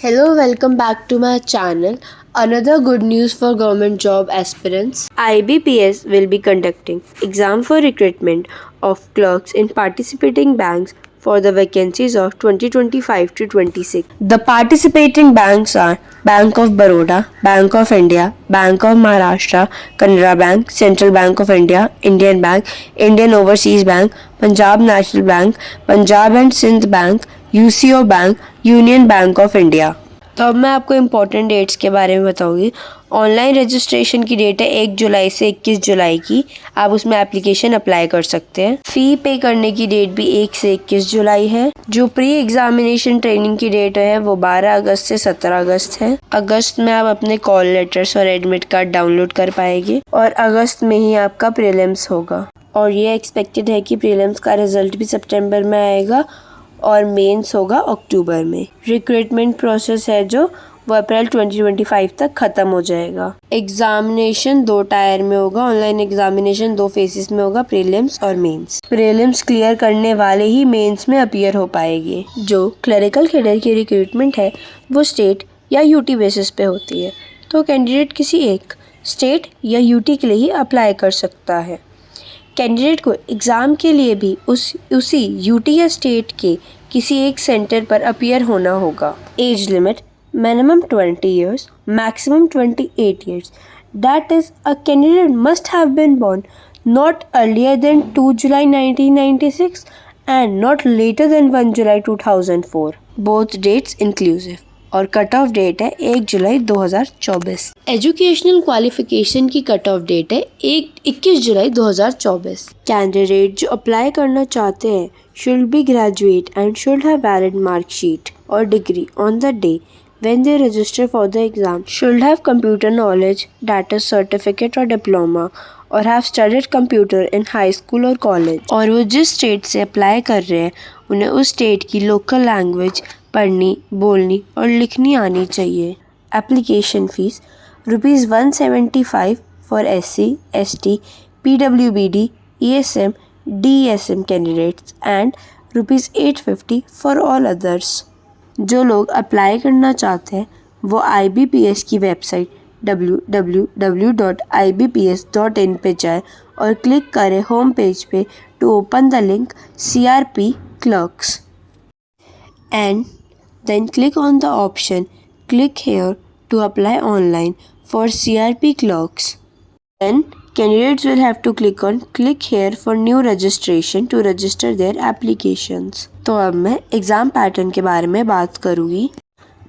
Hello, welcome back to my channel. Another good news for government job aspirants. IBPS will be conducting exam for recruitment of clerks in participating banks for the vacancies of 2025 to 26. The participating banks are Bank of Baroda, Bank of India, Bank of Maharashtra, Canara Bank, Central Bank of India, Indian Bank, Indian Overseas Bank, Punjab National Bank, Punjab and Sindh Bank, UCO bank, union bank of India. तो अब मैं आपको important dates के बारे में बताऊंगी। Online registration की date है 1 जुलाई से 21 जुलाई की। आप उसमें एप्लीकेशन अप्लाई कर सकते हैं। फ़ी पे करने की डेट भी 1 से 21 जुलाई है। जो प्री एग्जामिनेशन ट्रेनिंग की डेट है वो 12 अगस्त से 17 अगस्त है। अगस्त में आप अपने कॉल लेटर्स और एडमिट कार्ड डाउनलोड कर पाएंगे और अगस्त में ही आपका प्रीलिम्स होगा। और ये एक्सपेक्टेड है कि प्रीलिम्स का रिजल्ट भी सितंबर में आएगा और मेंस होगा अक्टूबर में। रिक्रूटमेंट प्रोसेस है जो वो अप्रैल 2025 तक ख़त्म हो जाएगा। एग्जामिनेशन 2 टायर में होगा। ऑनलाइन एग्जामिनेशन 2 फेसेस में होगा, प्रीलिम्स और मेंस। प्रीलिम्स क्लियर करने वाले ही मेंस में अपीयर हो पाएंगे। जो क्लरिकल कैडर की रिक्रूटमेंट है वो स्टेट या यूटी बेसिस पे होती है, तो कैंडिडेट किसी एक स्टेट या यूटी के लिए ही अप्लाई कर सकता है। कैंडिडेट को एग्ज़ाम के लिए भी उसी यूटी या स्टेट के किसी एक सेंटर पर अपीयर होना होगा। Age limit minimum 20 years, maximum 28 years. That is, a candidate must have been born not earlier than 2 July 1996 and not later than 1 July 2004. Both dates inclusive. और कट ऑफ डेट है 1 जुलाई 2024। Educational qualification की cut off date है 21 जुलाई 2024। Candidate जो apply करना चाहते हैं should be graduate and should have valid marksheet और degree on the day when they register for the exam, should have computer knowledge, that is certificate or diploma, और have studied computer in high school और college। और वो जिस state से apply कर रहे हैं उन्हें उस स्टेट की लोकल लैंग्वेज पढ़नी, बोलनी और लिखनी आनी चाहिए। Application fees ₹175 for SC, ST, PWBD, ESM, DESM candidates and ₹850 for all others. जो लोग अप्लाई करना चाहते हैं वो IBPS की वेबसाइट www.ibps.in पे जाए और क्लिक करें होम पेज पे to open the link CRP clerks and then click on the option click here to apply online for CRP clerks. Then candidates will have to click here for new registration to register their applications. तो अब मैं exam pattern के बारे में बात करूँगी।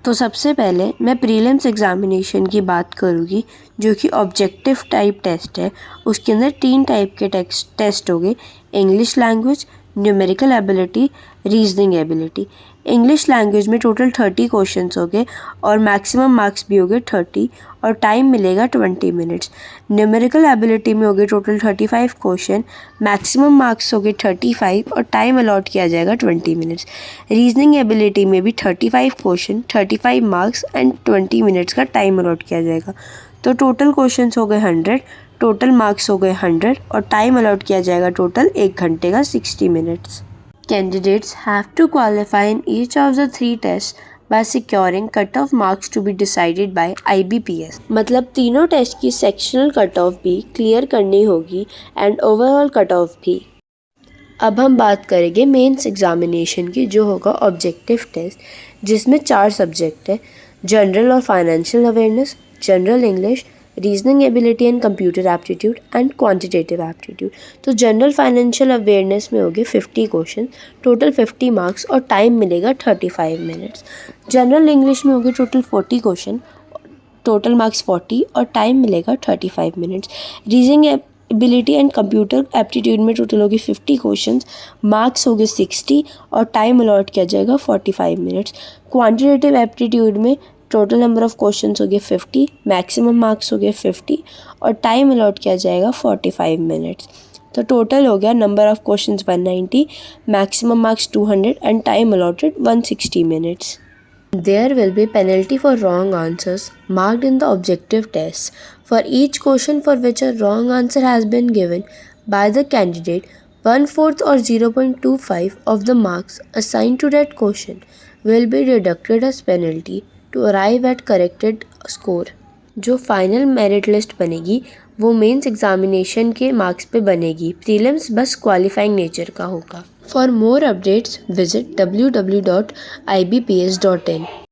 तो सबसे पहले मैं प्रीलिम्स एग्ज़ामिनेशन की बात करूँगी जो कि ऑब्जेक्टिव टाइप टेस्ट है। उसके अंदर 3 टाइप के टेस्ट हो गए, English language, numerical ability, reasoning ability. English language में टोटल 30 क्वेश्चंस हो गए और मैक्सिमम मार्क्स भी हो गए 30 और टाइम मिलेगा 20 मिनट्स। न्यूमेरिकल एबिलिटी में हो गए टोटल 35 क्वेश्चन, मैक्सिमम मार्क्स हो गए 35 और टाइम अलॉट किया जाएगा 20 मिनट्स। रीजनिंग एबिलिटी में भी 35 क्वेश्चन, 35 मार्क्स एंड 20 मिनट्स का टाइम अलॉट किया जाएगा। तो टोटल क्वेश्चंस हो गए 100, टोटल मार्क्स हो गए 100 और टाइम अलॉट किया जाएगा टोटल 1 घंटे का 60 minutes. Candidates have to qualify in each of the 3 tests by securing cut-off marks to be decided by IBPS। मतलब तीनों टेस्ट की सेक्शनल कट ऑफ भी क्लियर करनी होगी एंड ओवरऑल कट ऑफ भी। अब हम बात करेंगे मेंस एग्जामिनेशन की जो होगा ऑब्जेक्टिव टेस्ट, जिसमें 4 सब्जेक्ट है, जनरल और financial awareness, general English, reasoning ability and computer aptitude and quantitative aptitude. तो जनरल फाइनेंशियल अवेयरनेस में होंगे 50 क्वेश्चन, टोटल 50 मार्क्स और टाइम मिलेगा 35 मिनट्स। जनरल इंग्लिश में होंगे टोटल 40 क्वेश्चन, टोटल मार्क्स 40 और टाइम मिलेगा 35 minutes. Reasoning ability and computer aptitude में टोटल होगी 50 क्वेश्चन, मार्क्स होंगे 60 और टाइम अलॉट किया जाएगा 45 मिनट्स। क्वांटिटेटिव एप्टीट्यूड में टोटल नंबर ऑफ क्वेश्चंस हो गए 50, मैक्सिमम मार्क्स हो गए 50 और टाइम अलॉट किया जाएगा 45 मिनट्स। तो टोटल हो गया number of questions 190, maximum marks 200 and time allotted 160 minutes. There will be penalty for wrong answers marked in the objective tests. For each question for which a wrong answer has been given by the candidate, 1/4 or 0.25 of the marks assigned to that question will be deducted as penalty to arrive at corrected score. जो final merit list बनेगी वो mains examination के marks पे बनेगी, prelims बस qualifying nature का होगा। For more updates visit www.ibps.in।